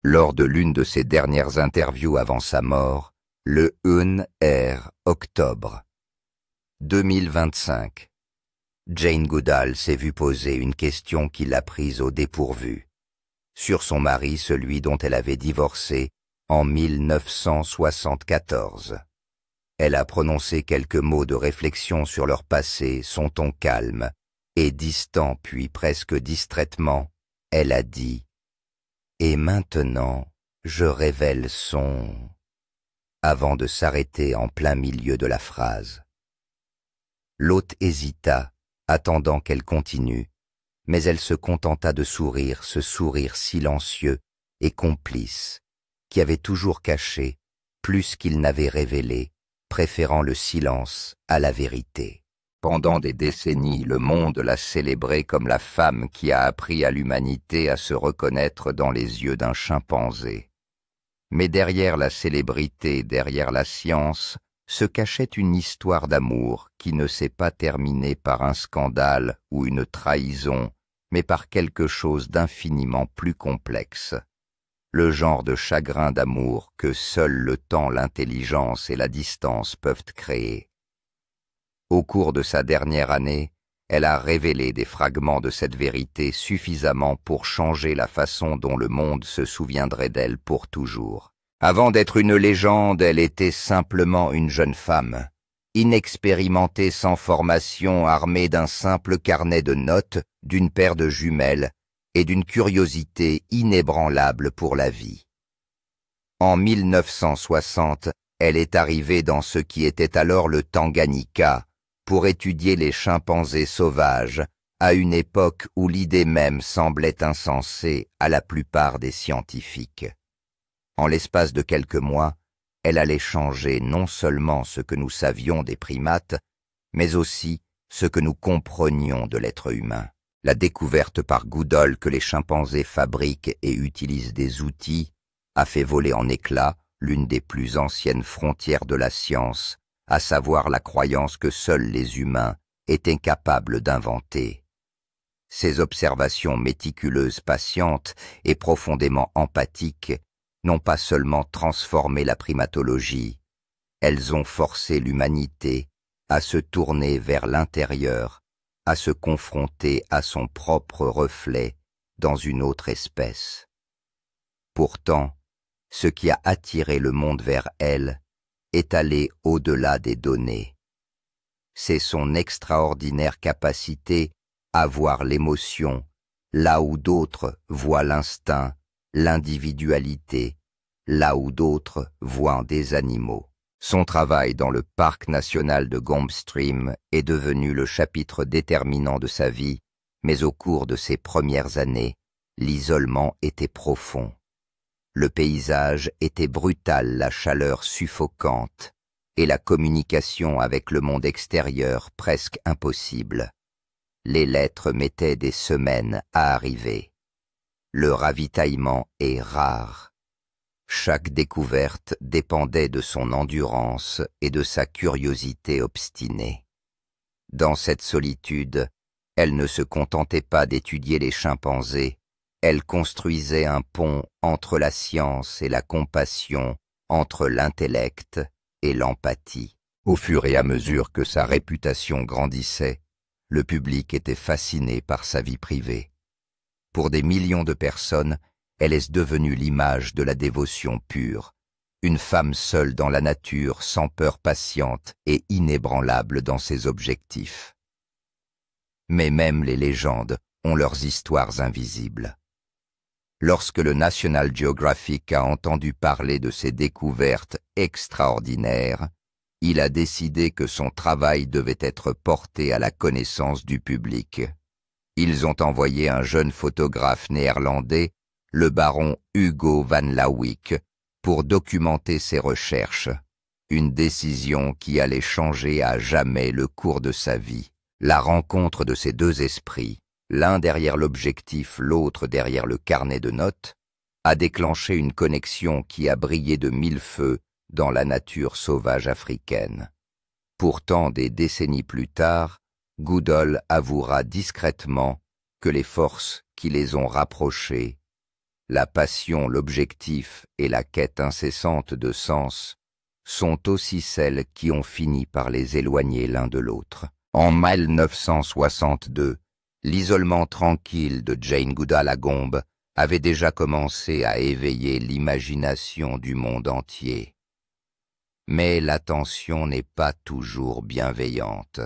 Lors de l'une de ses dernières interviews avant sa mort, le R, octobre 2025. Jane Goodall s'est vue poser une question qui l'a prise au dépourvu. Sur son mari, celui dont elle avait divorcé en 1974. Elle a prononcé quelques mots de réflexion sur leur passé, son ton calme et distant, puis presque distraitement, elle a dit « Et maintenant, je révèle son… » avant de s'arrêter en plein milieu de la phrase. L'hôte hésita, attendant qu'elle continue, mais elle se contenta de sourire, ce sourire silencieux et complice, qui avait toujours caché, plus qu'il n'avait révélé, préférant le silence à la vérité. Pendant des décennies, le monde l'a célébrée comme la femme qui a appris à l'humanité à se reconnaître dans les yeux d'un chimpanzé. Mais derrière la célébrité, derrière la science, se cachait une histoire d'amour qui ne s'est pas terminée par un scandale ou une trahison, mais par quelque chose d'infiniment plus complexe. Le genre de chagrin d'amour que seul le temps, l'intelligence et la distance peuvent créer. Au cours de sa dernière année, elle a révélé des fragments de cette vérité suffisamment pour changer la façon dont le monde se souviendrait d'elle pour toujours. Avant d'être une légende, elle était simplement une jeune femme, inexpérimentée, sans formation, armée d'un simple carnet de notes, d'une paire de jumelles et d'une curiosité inébranlable pour la vie. En 1960, elle est arrivée dans ce qui était alors le Tanganyika pour étudier les chimpanzés sauvages, à une époque où l'idée même semblait insensée à la plupart des scientifiques. En l'espace de quelques mois, elle allait changer non seulement ce que nous savions des primates, mais aussi ce que nous comprenions de l'être humain. La découverte par Goodall que les chimpanzés fabriquent et utilisent des outils a fait voler en éclats l'une des plus anciennes frontières de la science, à savoir la croyance que seuls les humains étaient capables d'inventer. Ces observations méticuleuses, patientes et profondément empathiques n'ont pas seulement transformé la primatologie, elles ont forcé l'humanité à se tourner vers l'intérieur, à se confronter à son propre reflet dans une autre espèce. Pourtant, ce qui a attiré le monde vers elle est allé au-delà des données. C'est son extraordinaire capacité à voir l'émotion, là où d'autres voient l'instinct, l'individualité, là où d'autres voient des animaux. Son travail dans le parc national de Gombe Stream est devenu le chapitre déterminant de sa vie, mais au cours de ses premières années, l'isolement était profond. Le paysage était brutal, la chaleur suffocante, et la communication avec le monde extérieur presque impossible. Les lettres mettaient des semaines à arriver. Le ravitaillement est rare. Chaque découverte dépendait de son endurance et de sa curiosité obstinée. Dans cette solitude, elle ne se contentait pas d'étudier les chimpanzés, elle construisait un pont entre la science et la compassion, entre l'intellect et l'empathie. Au fur et à mesure que sa réputation grandissait, le public était fasciné par sa vie privée. Pour des millions de personnes, elle est devenue l'image de la dévotion pure, une femme seule dans la nature, sans peur, patiente et inébranlable dans ses objectifs. Mais même les légendes ont leurs histoires invisibles. Lorsque le National Geographic a entendu parler de ces découvertes extraordinaires, il a décidé que son travail devait être porté à la connaissance du public. Ils ont envoyé un jeune photographe néerlandais, le baron Hugo van Lawick, pour documenter ses recherches, une décision qui allait changer à jamais le cours de sa vie. La rencontre de ces deux esprits, l'un derrière l'objectif, l'autre derrière le carnet de notes, a déclenché une connexion qui a brillé de mille feux dans la nature sauvage africaine. Pourtant, des décennies plus tard, Goodall avouera discrètement que les forces qui les ont rapprochés la passion, l'objectif et la quête incessante de sens sont aussi celles qui ont fini par les éloigner l'un de l'autre. En 1962, l'isolement tranquille de Jane Goodall à Gombe avait déjà commencé à éveiller l'imagination du monde entier. Mais l'attention n'est pas toujours bienveillante.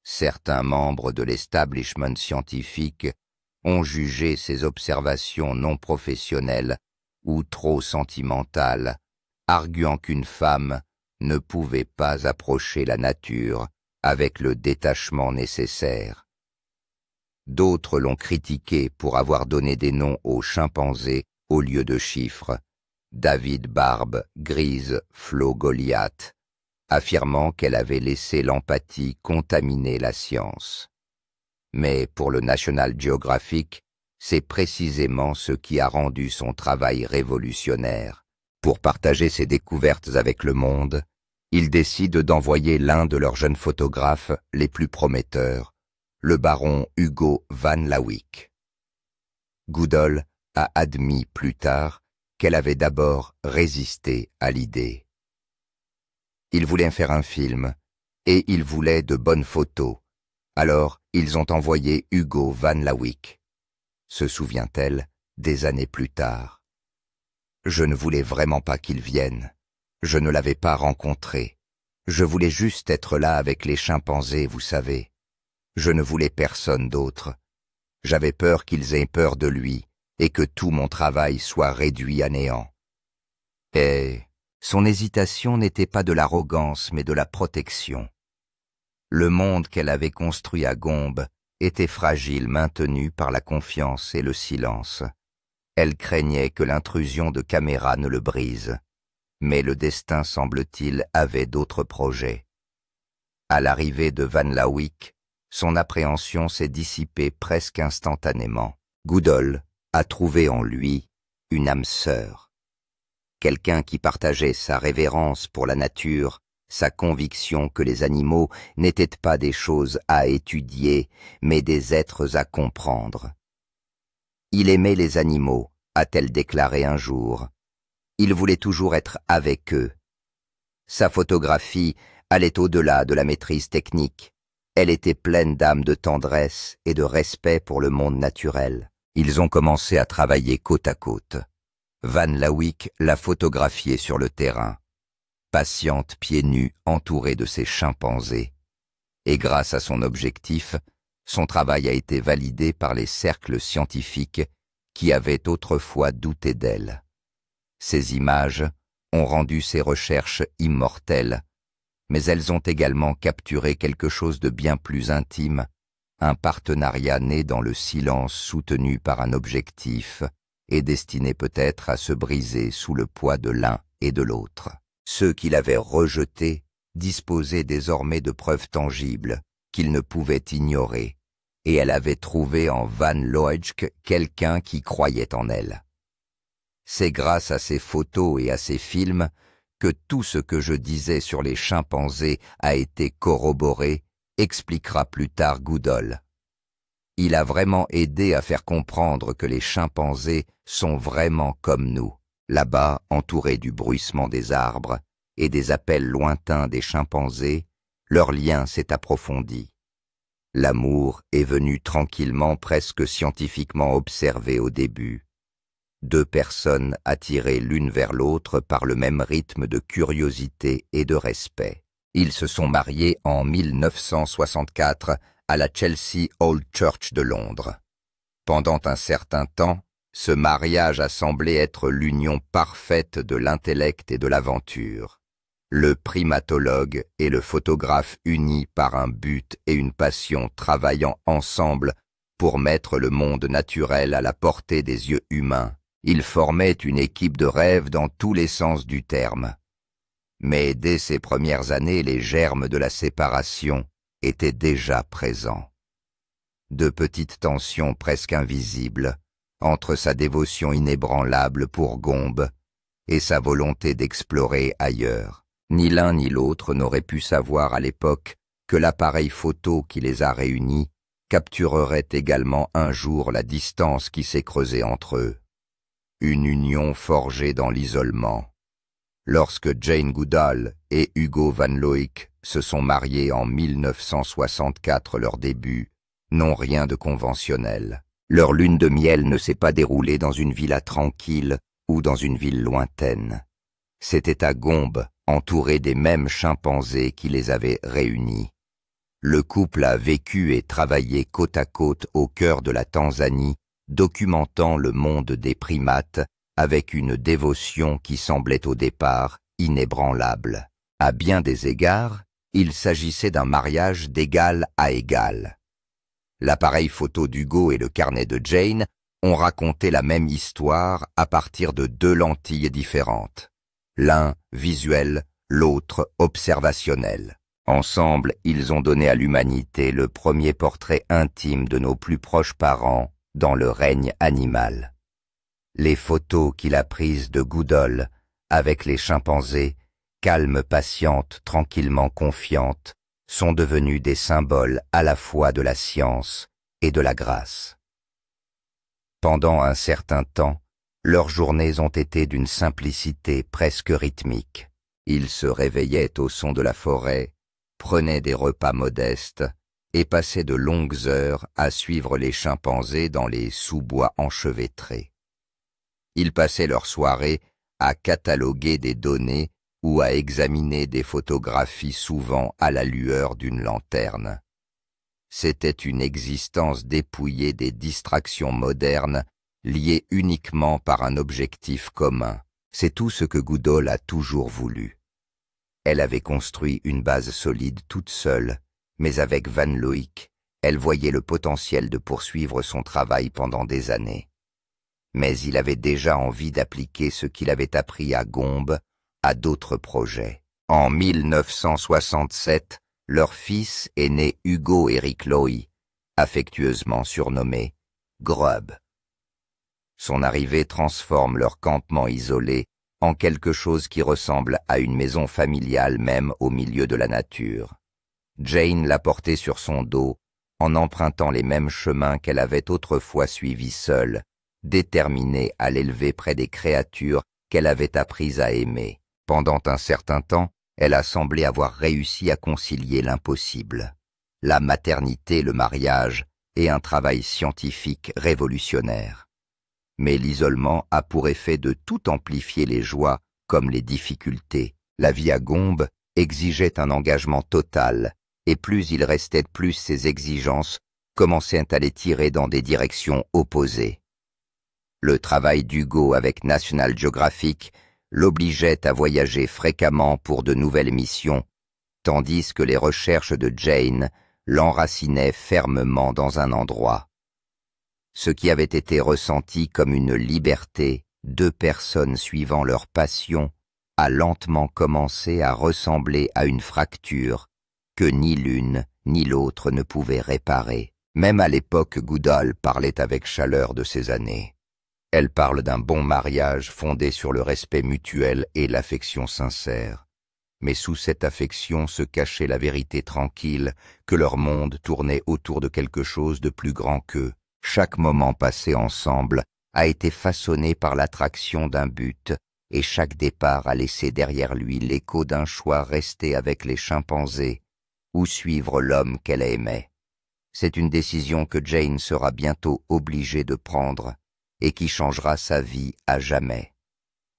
Certains membres de l'establishment scientifique ont jugé ces observations non professionnelles ou trop sentimentales, arguant qu'une femme ne pouvait pas approcher la nature avec le détachement nécessaire. D'autres l'ont critiquée pour avoir donné des noms aux chimpanzés au lieu de chiffres. David Barbe, Grise, Flo Goliath, affirmant qu'elle avait laissé l'empathie contaminer la science. Mais pour le National Geographic, c'est précisément ce qui a rendu son travail révolutionnaire. Pour partager ses découvertes avec le monde, ils décident d'envoyer l'un de leurs jeunes photographes les plus prometteurs, le baron Hugo Van Lawick. Goodall a admis plus tard qu'elle avait d'abord résisté à l'idée. Ils voulaient faire un film, et ils voulaient de bonnes photos. Alors, ils ont envoyé Hugo Van Lawick. Se souvient-elle des années plus tard. Je ne voulais vraiment pas qu'il vienne. Je ne l'avais pas rencontré. Je voulais juste être là avec les chimpanzés, vous savez. Je ne voulais personne d'autre. J'avais peur qu'ils aient peur de lui et que tout mon travail soit réduit à néant. Et son hésitation n'était pas de l'arrogance, mais de la protection. Le monde qu'elle avait construit à Gombe était fragile, maintenu par la confiance et le silence. Elle craignait que l'intrusion de caméras ne le brise. Mais le destin, semble-t-il, avait d'autres projets. À l'arrivée de Van Lawick, son appréhension s'est dissipée presque instantanément. Goodall a trouvé en lui une âme sœur. Quelqu'un qui partageait sa révérence pour la nature, sa conviction que les animaux n'étaient pas des choses à étudier, mais des êtres à comprendre. Il aimait les animaux, a-t-elle déclaré un jour. Il voulait toujours être avec eux. Sa photographie allait au-delà de la maîtrise technique. Elle était pleine d'âme de tendresse et de respect pour le monde naturel. Ils ont commencé à travailler côte à côte. Van Lawick l'a photographiée sur le terrain, patiente pieds nus entourée de ses chimpanzés. Et grâce à son objectif, son travail a été validé par les cercles scientifiques qui avaient autrefois douté d'elle. Ces images ont rendu ses recherches immortelles, mais elles ont également capturé quelque chose de bien plus intime, un partenariat né dans le silence soutenu par un objectif et destiné peut-être à se briser sous le poids de l'un et de l'autre. Ceux qui l'avaient rejeté disposaient désormais de preuves tangibles qu'ils ne pouvaient ignorer, et elle avait trouvé en Van Lawick quelqu'un qui croyait en elle. C'est grâce à ces photos et à ces films que tout ce que je disais sur les chimpanzés a été corroboré, expliquera plus tard Goodall. Il a vraiment aidé à faire comprendre que les chimpanzés sont vraiment comme nous, là-bas entourés du bruissement des arbres et des appels lointains des chimpanzés, leur lien s'est approfondi. L'amour est venu tranquillement, presque scientifiquement observé au début. Deux personnes attirées l'une vers l'autre par le même rythme de curiosité et de respect. Ils se sont mariés en 1964 à la Chelsea Old Church de Londres. Pendant un certain temps, ce mariage a semblé être l'union parfaite de l'intellect et de l'aventure. Le primatologue et le photographe unis par un but et une passion travaillant ensemble pour mettre le monde naturel à la portée des yeux humains. Ils formaient une équipe de rêve dans tous les sens du terme. Mais dès ces premières années, les germes de la séparation étaient déjà présents. De petites tensions presque invisibles entre sa dévotion inébranlable pour Gombe et sa volonté d'explorer ailleurs. Ni l'un ni l'autre n'aurait pu savoir à l'époque que l'appareil photo qui les a réunis capturerait également un jour la distance qui s'est creusée entre eux. une union forgée dans l'isolement. Lorsque Jane Goodall et Hugo Van Loick se sont mariés en 1964, leur début n'ont rien de conventionnel. Leur lune de miel ne s'est pas déroulée dans une villa tranquille ou dans une ville lointaine. C'était à Gombe, entouré des mêmes chimpanzés qui les avaient réunis. Le couple a vécu et travaillé côte à côte au cœur de la Tanzanie, documentant le monde des primates avec une dévotion qui semblait au départ inébranlable. À bien des égards, il s'agissait d'un mariage d'égal à égal. L'appareil photo d'Hugo et le carnet de Jane ont raconté la même histoire à partir de deux lentilles différentes. L'un visuel, l'autre observationnel. Ensemble, ils ont donné à l'humanité le premier portrait intime de nos plus proches parents dans le règne animal. Les photos qu'il a prises de Goodall avec les chimpanzés, calmes, patientes, tranquillement confiantes, sont devenues des symboles à la fois de la science et de la grâce. Pendant un certain temps, leurs journées ont été d'une simplicité presque rythmique. Ils se réveillaient au son de la forêt, prenaient des repas modestes et passaient de longues heures à suivre les chimpanzés dans les sous-bois enchevêtrés. Ils passaient leur soirée à cataloguer des données ou à examiner des photographies souvent à la lueur d'une lanterne. C'était une existence dépouillée des distractions modernes, liée uniquement par un objectif commun. C'est tout ce que Goodall a toujours voulu. Elle avait construit une base solide toute seule, mais avec Van Loick, elle voyait le potentiel de poursuivre son travail pendant des années. Mais il avait déjà envie d'appliquer ce qu'il avait appris à Gombe à d'autres projets. En 1967, leur fils est né Hugo Eric Loy, affectueusement surnommé Grub. Son arrivée transforme leur campement isolé en quelque chose qui ressemble à une maison familiale même au milieu de la nature. Jane l'a porté sur son dos en empruntant les mêmes chemins qu'elle avait autrefois suivis seule, déterminée à l'élever près des créatures qu'elle avait apprises à aimer. Pendant un certain temps, elle a semblé avoir réussi à concilier l'impossible. La maternité, le mariage et un travail scientifique révolutionnaire. Mais l'isolement a pour effet de tout amplifier les joies comme les difficultés. La vie à Gombe exigeait un engagement total, et plus il restait, plus ces exigences commençaient à les tirer dans des directions opposées. Le travail d'Hugo avec National Geographic l'obligeait à voyager fréquemment pour de nouvelles missions, tandis que les recherches de Jane l'enracinaient fermement dans un endroit. Ce qui avait été ressenti comme une liberté, deux personnes suivant leur passion, a lentement commencé à ressembler à une fracture que ni l'une ni l'autre ne pouvaient réparer. Même à l'époque, Goodall parlait avec chaleur de ces années. Elle parle d'un bon mariage fondé sur le respect mutuel et l'affection sincère. Mais sous cette affection se cachait la vérité tranquille que leur monde tournait autour de quelque chose de plus grand qu'eux. Chaque moment passé ensemble a été façonné par l'attraction d'un but, et chaque départ a laissé derrière lui l'écho d'un choix resté avec les chimpanzés ou suivre l'homme qu'elle aimait. C'est une décision que Jane sera bientôt obligée de prendre et qui changera sa vie à jamais.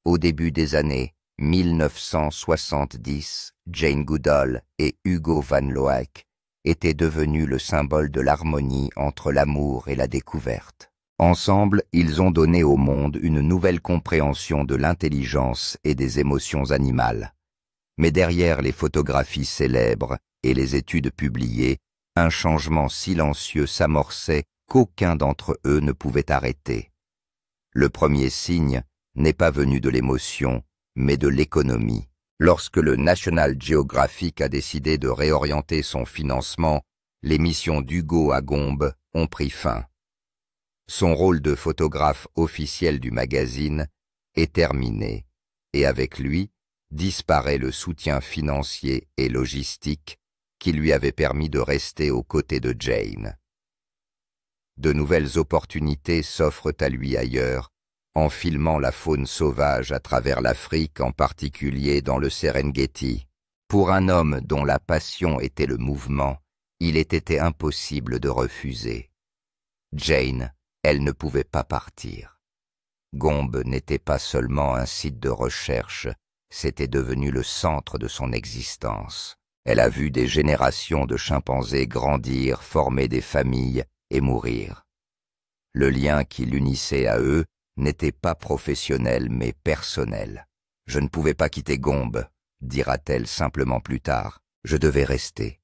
Au début des années 1970, Jane Goodall et Hugo Van Loick étaient devenus le symbole de l'harmonie entre l'amour et la découverte. Ensemble, ils ont donné au monde une nouvelle compréhension de l'intelligence et des émotions animales. Mais derrière les photographies célèbres et les études publiées, un changement silencieux s'amorçait qu'aucun d'entre eux ne pouvait arrêter. Le premier signe n'est pas venu de l'émotion, mais de l'économie. Lorsque le National Geographic a décidé de réorienter son financement, les missions d'Hugo à Gombe ont pris fin. Son rôle de photographe officiel du magazine est terminé, et avec lui disparaît le soutien financier et logistique qui lui avait permis de rester aux côtés de Jane. De nouvelles opportunités s'offrent à lui ailleurs, en filmant la faune sauvage à travers l'Afrique, en particulier dans le Serengeti. Pour un homme dont la passion était le mouvement, il était impossible de refuser. Jane, elle ne pouvait pas partir. Gombe n'était pas seulement un site de recherche, c'était devenu le centre de son existence. Elle a vu des générations de chimpanzés grandir, former des familles et mourir. Le lien qui l'unissait à eux n'était pas professionnel mais personnel. « Je ne pouvais pas quitter Gombe », dira-t-elle simplement plus tard. « Je devais rester. »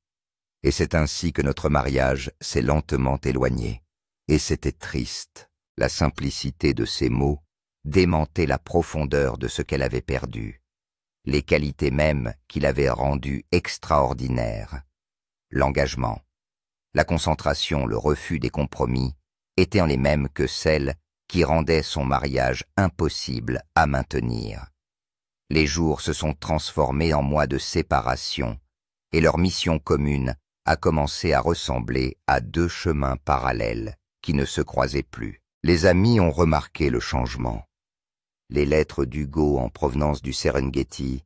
Et c'est ainsi que notre mariage s'est lentement éloigné. Et c'était triste. La simplicité de ces mots démentait la profondeur de ce qu'elle avait perdu, les qualités mêmes qui l'avaient rendue extraordinaire. L'engagement, la concentration, le refus des compromis étaient les mêmes que celles qui rendaient son mariage impossible à maintenir. Les jours se sont transformés en mois de séparation et leur mission commune a commencé à ressembler à deux chemins parallèles qui ne se croisaient plus. Les amis ont remarqué le changement. Les lettres d'Hugo en provenance du Serengeti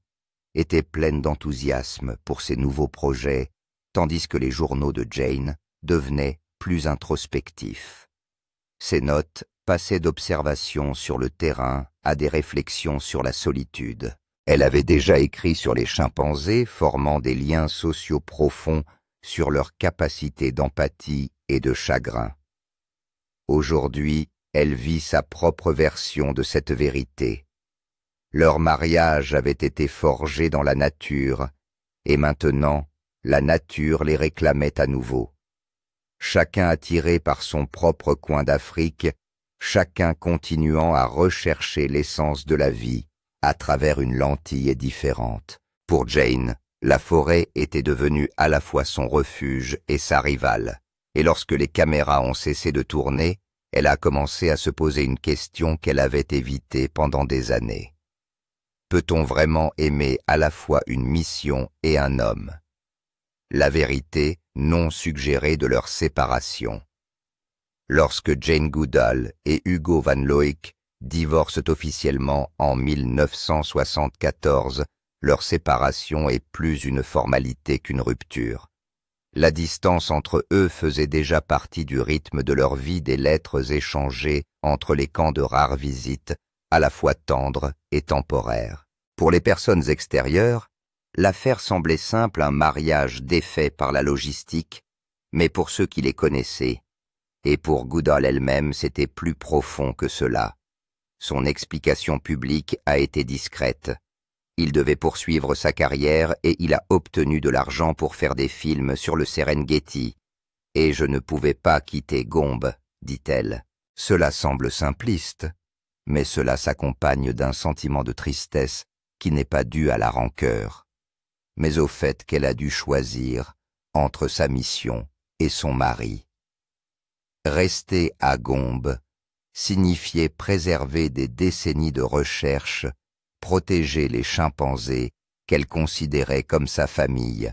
étaient pleines d'enthousiasme pour ses nouveaux projets, tandis que les journaux de Jane devenaient plus introspectifs. Ses notes passaient d'observations sur le terrain à des réflexions sur la solitude. Elle avait déjà écrit sur les chimpanzés, formant des liens sociaux profonds sur leur capacité d'empathie et de chagrin. Aujourd'hui, elle vit sa propre version de cette vérité. Leur mariage avait été forgé dans la nature, et maintenant, la nature les réclamait à nouveau. Chacun attiré par son propre coin d'Afrique, chacun continuant à rechercher l'essence de la vie à travers une lentille différente. Pour Jane, la forêt était devenue à la fois son refuge et sa rivale, et lorsque les caméras ont cessé de tourner, elle a commencé à se poser une question qu'elle avait évitée pendant des années. Peut-on vraiment aimer à la fois une mission et un homme? La vérité non suggérée de leur séparation. Lorsque Jane Goodall et Hugo Van Loick divorcent officiellement en 1974, leur séparation est plus une formalité qu'une rupture. La distance entre eux faisait déjà partie du rythme de leur vie, des lettres échangées entre les camps de rares visites, à la fois tendres et temporaires. Pour les personnes extérieures, l'affaire semblait simple, un mariage défait par la logistique, mais pour ceux qui les connaissaient, et pour Goodall elle-même, c'était plus profond que cela. Son explication publique a été discrète. Il devait poursuivre sa carrière et il a obtenu de l'argent pour faire des films sur le Serengeti. Et je ne pouvais pas quitter Gombe, dit-elle. Cela semble simpliste, mais cela s'accompagne d'un sentiment de tristesse qui n'est pas dû à la rancœur, mais au fait qu'elle a dû choisir entre sa mission et son mari. Rester à Gombe signifiait préserver des décennies de recherche, protéger les chimpanzés qu'elle considérait comme sa famille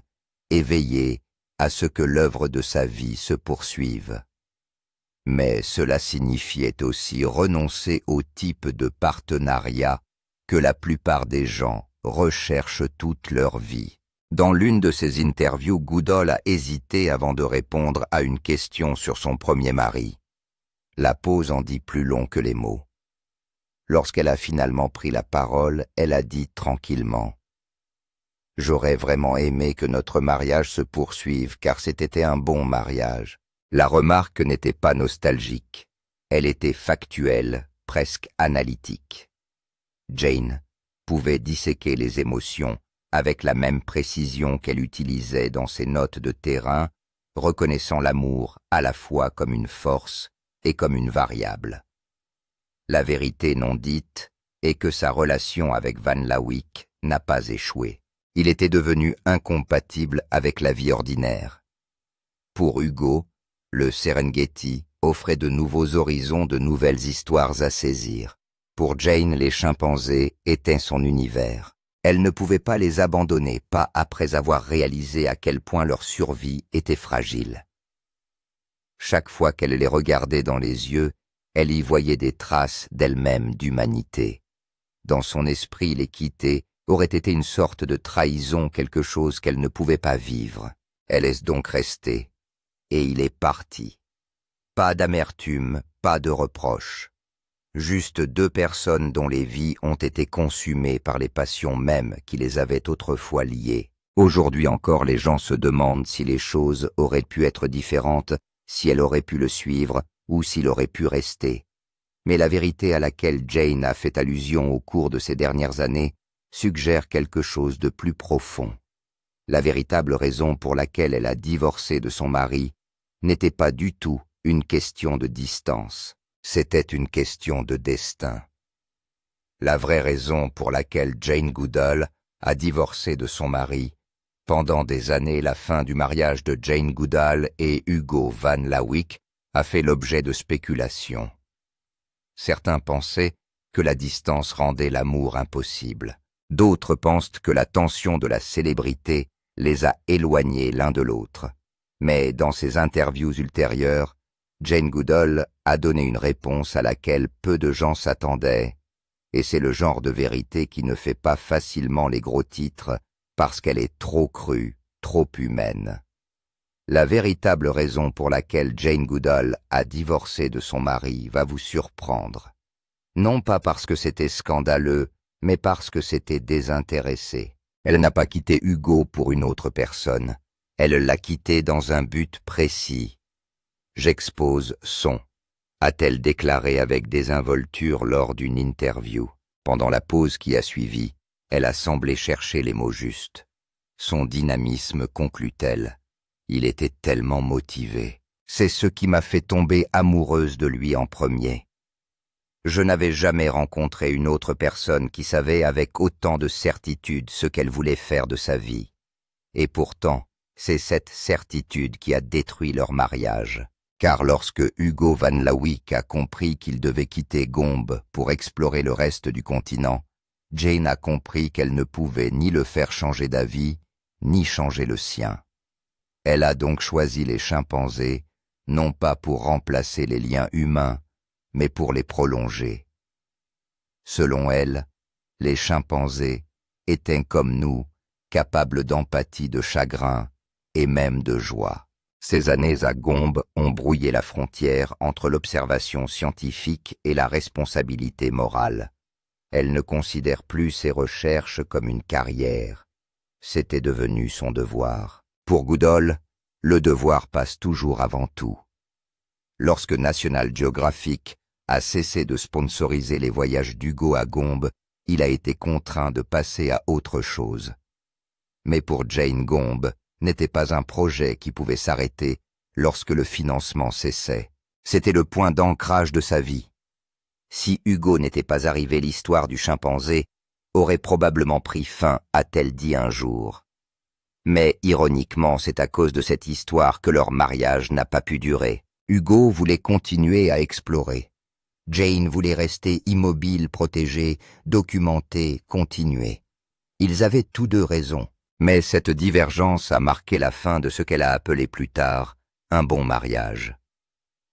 et veiller à ce que l'œuvre de sa vie se poursuive. Mais cela signifiait aussi renoncer au type de partenariat que la plupart des gens recherchent toute leur vie. Dans l'une de ses interviews, Goodall a hésité avant de répondre à une question sur son premier mari. La pause en dit plus long que les mots. Lorsqu'elle a finalement pris la parole, elle a dit tranquillement « J'aurais vraiment aimé que notre mariage se poursuive car c'était un bon mariage. » La remarque n'était pas nostalgique, elle était factuelle, presque analytique. Jane pouvait disséquer les émotions avec la même précision qu'elle utilisait dans ses notes de terrain, reconnaissant l'amour à la fois comme une force et comme une variable. La vérité non dite est que sa relation avec Van Loick n'a pas échoué. Il était devenu incompatible avec la vie ordinaire. Pour Hugo, le Serengeti offrait de nouveaux horizons, de nouvelles histoires à saisir. Pour Jane, les chimpanzés étaient son univers. Elle ne pouvait pas les abandonner, pas après avoir réalisé à quel point leur survie était fragile. Chaque fois qu'elle les regardait dans les yeux, Elle y voyait des traces d'elle-même d'humanité. Dans son esprit, l'équité aurait été une sorte de trahison, quelque chose qu'elle ne pouvait pas vivre. Elle est donc restée, et il est parti. Pas d'amertume, pas de reproche. Juste deux personnes dont les vies ont été consumées par les passions mêmes qui les avaient autrefois liées. Aujourd'hui encore, les gens se demandent si les choses auraient pu être différentes, si elle aurait pu le suivre ou s'il aurait pu rester. Mais la vérité à laquelle Jane a fait allusion au cours de ces dernières années suggère quelque chose de plus profond. La véritable raison pour laquelle elle a divorcé de son mari n'était pas du tout une question de distance, c'était une question de destin. La vraie raison pour laquelle Jane Goodall a divorcé de son mari, pendant des années la fin du mariage de Jane Goodall et Hugo Van Lawick a fait l'objet de spéculations. Certains pensaient que la distance rendait l'amour impossible. D'autres pensent que la tension de la célébrité les a éloignés l'un de l'autre. Mais dans ses interviews ultérieures, Jane Goodall a donné une réponse à laquelle peu de gens s'attendaient, et c'est le genre de vérité qui ne fait pas facilement les gros titres parce qu'elle est trop crue, trop humaine. La véritable raison pour laquelle Jane Goodall a divorcé de son mari va vous surprendre. Non pas parce que c'était scandaleux, mais parce que c'était désintéressé. Elle n'a pas quitté Hugo pour une autre personne. Elle l'a quitté dans un but précis. J'expose son, a-t-elle déclaré avec désinvolture lors d'une interview. Pendant la pause qui a suivi, elle a semblé chercher les mots justes. Son dynamisme, conclut-elle. Il était tellement motivé. C'est ce qui m'a fait tomber amoureuse de lui en premier. Je n'avais jamais rencontré une autre personne qui savait avec autant de certitude ce qu'elle voulait faire de sa vie. Et pourtant, c'est cette certitude qui a détruit leur mariage. Car lorsque Hugo Van Lawick a compris qu'il devait quitter Gombe pour explorer le reste du continent, Jane a compris qu'elle ne pouvait ni le faire changer d'avis, ni changer le sien. Elle a donc choisi les chimpanzés, non pas pour remplacer les liens humains, mais pour les prolonger. Selon elle, les chimpanzés étaient comme nous, capables d'empathie, de chagrin et même de joie. Ces années à Gombe ont brouillé la frontière entre l'observation scientifique et la responsabilité morale. Elle ne considère plus ses recherches comme une carrière. C'était devenu son devoir. Pour Goodall, le devoir passe toujours avant tout. Lorsque National Geographic a cessé de sponsoriser les voyages d'Hugo à Gombe, il a été contraint de passer à autre chose. Mais pour Jane, Gombe n'était pas un projet qui pouvait s'arrêter lorsque le financement cessait. C'était le point d'ancrage de sa vie. Si Hugo n'était pas arrivé, l'histoire du chimpanzé aurait probablement pris fin, a-t-elle dit un jour. Mais ironiquement, c'est à cause de cette histoire que leur mariage n'a pas pu durer. Hugo voulait continuer à explorer. Jane voulait rester immobile, protégée, documentée, continuer. Ils avaient tous deux raison. Mais cette divergence a marqué la fin de ce qu'elle a appelé plus tard un bon mariage.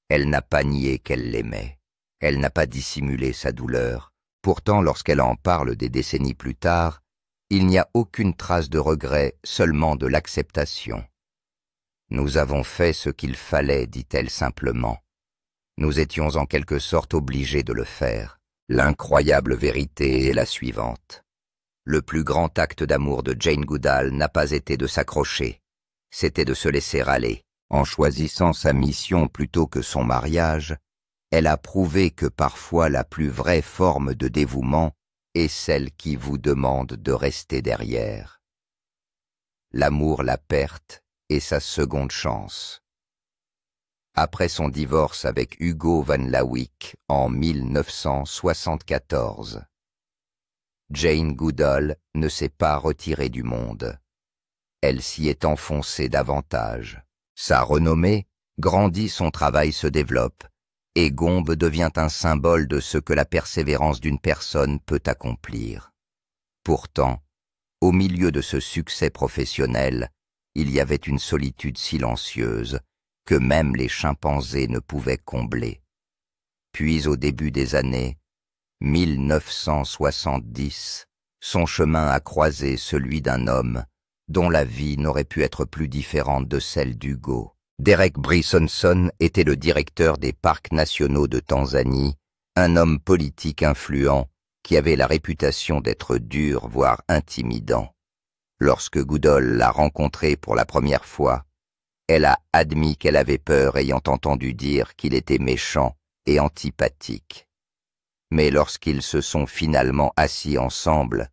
Elle n'a pas nié qu'elle l'aimait. Elle n'a pas dissimulé sa douleur. Pourtant, lorsqu'elle en parle des décennies plus tard, il n'y a aucune trace de regret, seulement de l'acceptation. Nous avons fait ce qu'il fallait, dit-elle simplement. Nous étions en quelque sorte obligés de le faire. L'incroyable vérité est la suivante. Le plus grand acte d'amour de Jane Goodall n'a pas été de s'accrocher, c'était de se laisser aller. En choisissant sa mission plutôt que son mariage, elle a prouvé que parfois la plus vraie forme de dévouement est celle qui vous demande de rester derrière. L'amour, la perte est sa seconde chance. Après son divorce avec Hugo Van Lawick en 1974, Jane Goodall ne s'est pas retirée du monde. Elle s'y est enfoncée davantage. Sa renommée grandit, son travail se développe, et Gombe devient un symbole de ce que la persévérance d'une personne peut accomplir. Pourtant, au milieu de ce succès professionnel, il y avait une solitude silencieuse que même les chimpanzés ne pouvaient combler. Puis au début des années 1970, son chemin a croisé celui d'un homme dont la vie n'aurait pu être plus différente de celle d'Hugo. Derek Brissonson était le directeur des parcs nationaux de Tanzanie, un homme politique influent qui avait la réputation d'être dur, voire intimidant. Lorsque Goodall l'a rencontré pour la première fois, elle a admis qu'elle avait peur ayant entendu dire qu'il était méchant et antipathique. Mais lorsqu'ils se sont finalement assis ensemble,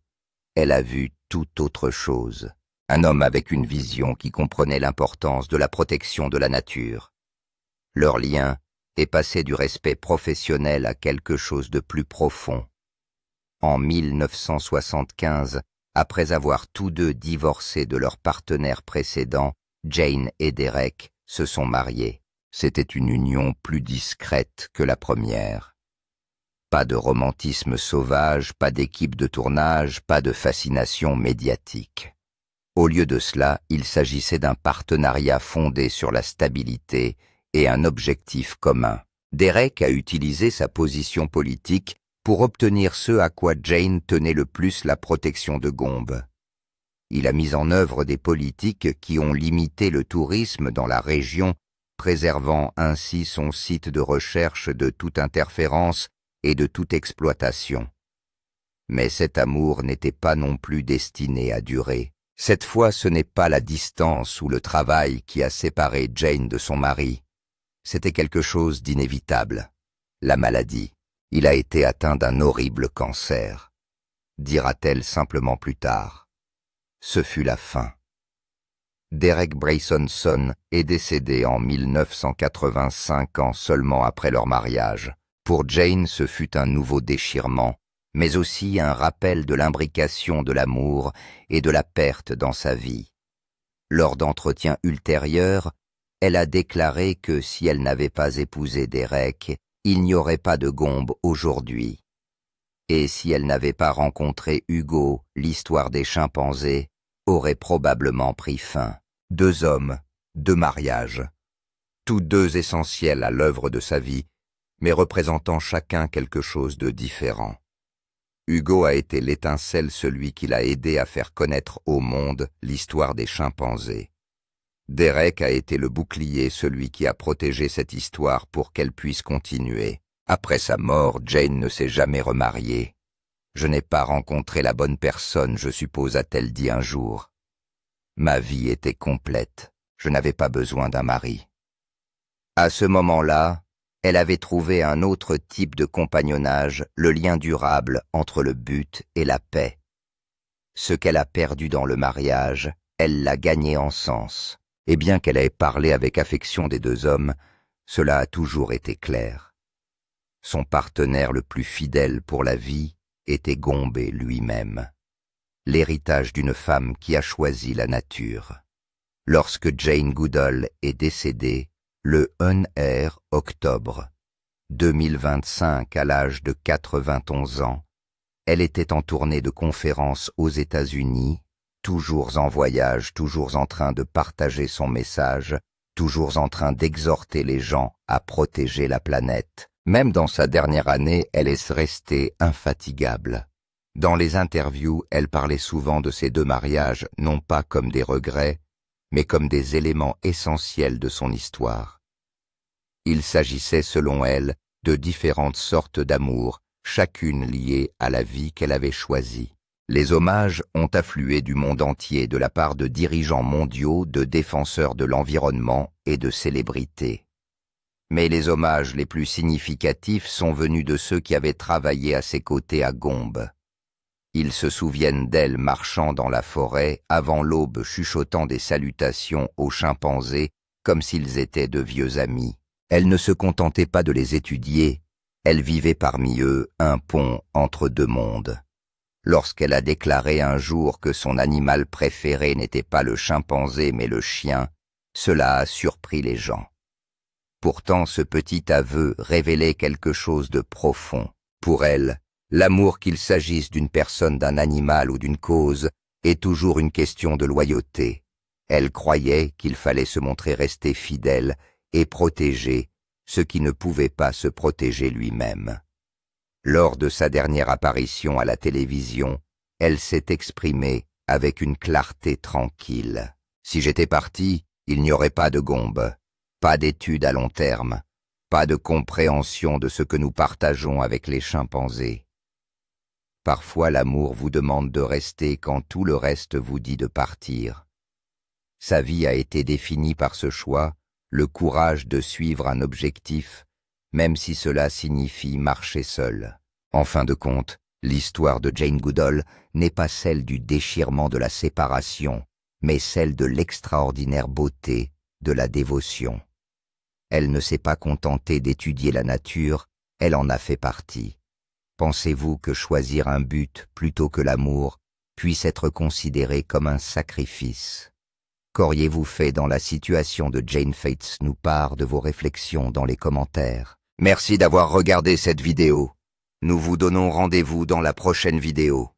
elle a vu tout autre chose. Un homme avec une vision qui comprenait l'importance de la protection de la nature. Leur lien est passé du respect professionnel à quelque chose de plus profond. En 1975, après avoir tous deux divorcé de leurs partenaires précédents, Jane et Derek se sont mariés. C'était une union plus discrète que la première. Pas de romantisme sauvage, pas d'équipe de tournage, pas de fascination médiatique. Au lieu de cela, il s'agissait d'un partenariat fondé sur la stabilité et un objectif commun. Derek a utilisé sa position politique pour obtenir ce à quoi Jane tenait le plus, la protection de Gombe. Il a mis en œuvre des politiques qui ont limité le tourisme dans la région, préservant ainsi son site de recherche de toute interférence et de toute exploitation. Mais cet amour n'était pas non plus destiné à durer. Cette fois, ce n'est pas la distance ou le travail qui a séparé Jane de son mari. C'était quelque chose d'inévitable. La maladie. Il a été atteint d'un horrible cancer. Dira-t-elle simplement plus tard. Ce fut la fin. Derek Brissonson est décédé en 1985 ans seulement après leur mariage. Pour Jane, ce fut un nouveau déchirement, mais aussi un rappel de l'imbrication de l'amour et de la perte dans sa vie. Lors d'entretiens ultérieurs, elle a déclaré que si elle n'avait pas épousé Derek, il n'y aurait pas de Gombe aujourd'hui. Et si elle n'avait pas rencontré Hugo, l'histoire des chimpanzés aurait probablement pris fin. Deux hommes, deux mariages, tous deux essentiels à l'œuvre de sa vie, mais représentant chacun quelque chose de différent. Hugo a été l'étincelle, celui qui l'a aidé à faire connaître au monde l'histoire des chimpanzés. Derek a été le bouclier, celui qui a protégé cette histoire pour qu'elle puisse continuer. Après sa mort, Jane ne s'est jamais remariée. « Je n'ai pas rencontré la bonne personne, je suppose, a-t-elle dit un jour. Ma vie était complète, je n'avais pas besoin d'un mari. » À ce moment-là, elle avait trouvé un autre type de compagnonnage, le lien durable entre le but et la paix. Ce qu'elle a perdu dans le mariage, elle l'a gagné en sens. Et bien qu'elle ait parlé avec affection des deux hommes, cela a toujours été clair. Son partenaire le plus fidèle pour la vie était Gombe lui-même, l'héritage d'une femme qui a choisi la nature. Lorsque Jane Goodall est décédée, le 1 octobre 2025, à l'âge de 91 ans, elle était en tournée de conférences aux États-Unis, toujours en voyage, toujours en train de partager son message, toujours en train d'exhorter les gens à protéger la planète. Même dans sa dernière année, elle est restée infatigable. Dans les interviews, elle parlait souvent de ses deux mariages, non pas comme des regrets, mais comme des éléments essentiels de son histoire. Il s'agissait, selon elle, de différentes sortes d'amour, chacune liée à la vie qu'elle avait choisie. Les hommages ont afflué du monde entier de la part de dirigeants mondiaux, de défenseurs de l'environnement et de célébrités. Mais les hommages les plus significatifs sont venus de ceux qui avaient travaillé à ses côtés à Gombe. Ils se souviennent d'elle marchant dans la forêt, avant l'aube chuchotant des salutations aux chimpanzés comme s'ils étaient de vieux amis. Elle ne se contentait pas de les étudier, elle vivait parmi eux un pont entre deux mondes. Lorsqu'elle a déclaré un jour que son animal préféré n'était pas le chimpanzé mais le chien, cela a surpris les gens. Pourtant, ce petit aveu révélait quelque chose de profond. Pour elle, l'amour, qu'il s'agisse d'une personne, d'un animal ou d'une cause, est toujours une question de loyauté. Elle croyait qu'il fallait se montrer resté fidèle et protéger ce qui ne pouvait pas se protéger lui-même. Lors de sa dernière apparition à la télévision, elle s'est exprimée avec une clarté tranquille. Si j'étais parti, il n'y aurait pas de Gombe, pas d'études à long terme, pas de compréhension de ce que nous partageons avec les chimpanzés. Parfois l'amour vous demande de rester quand tout le reste vous dit de partir. Sa vie a été définie par ce choix, le courage de suivre un objectif, même si cela signifie marcher seul. En fin de compte, l'histoire de Jane Goodall n'est pas celle du déchirement de la séparation, mais celle de l'extraordinaire beauté de la dévotion. Elle ne s'est pas contentée d'étudier la nature, elle en a fait partie. Pensez-vous que choisir un but plutôt que l'amour puisse être considéré comme un sacrifice? Qu'auriez-vous fait dans la situation de Jane? Faites-nous part de vos réflexions dans les commentaires. Merci d'avoir regardé cette vidéo. Nous vous donnons rendez-vous dans la prochaine vidéo.